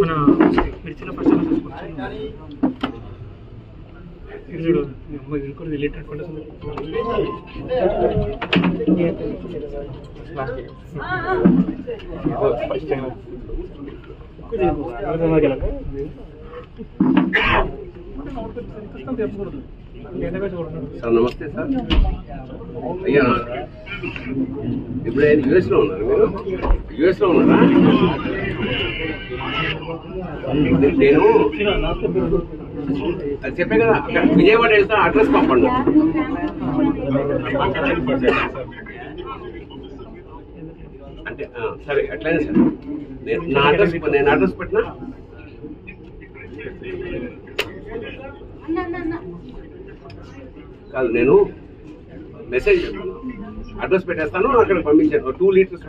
మన మిర్చిలో ఫస్ట్ చూడు ఇంకోటి రిలేటెడ్ ఫోటోస్ సార్ నమస్తే సార్. అయ్యా ఇప్పుడు యుఎస్లో ఉన్నారు మీరు? యుఎస్లో ఉన్నారా? నేను అది చెప్పే కదా, అక్కడ విజయవాడ వెళ్తా, అడ్రస్ పంపండి. అంటే సరే అట్లనే సార్, నేను అడ్రస్ పెట్టినా కాదు, నేను మెసేజ్ అడ్రస్ పెట్టేస్తాను, అక్కడ పంపించాను 2 లీటర్స్.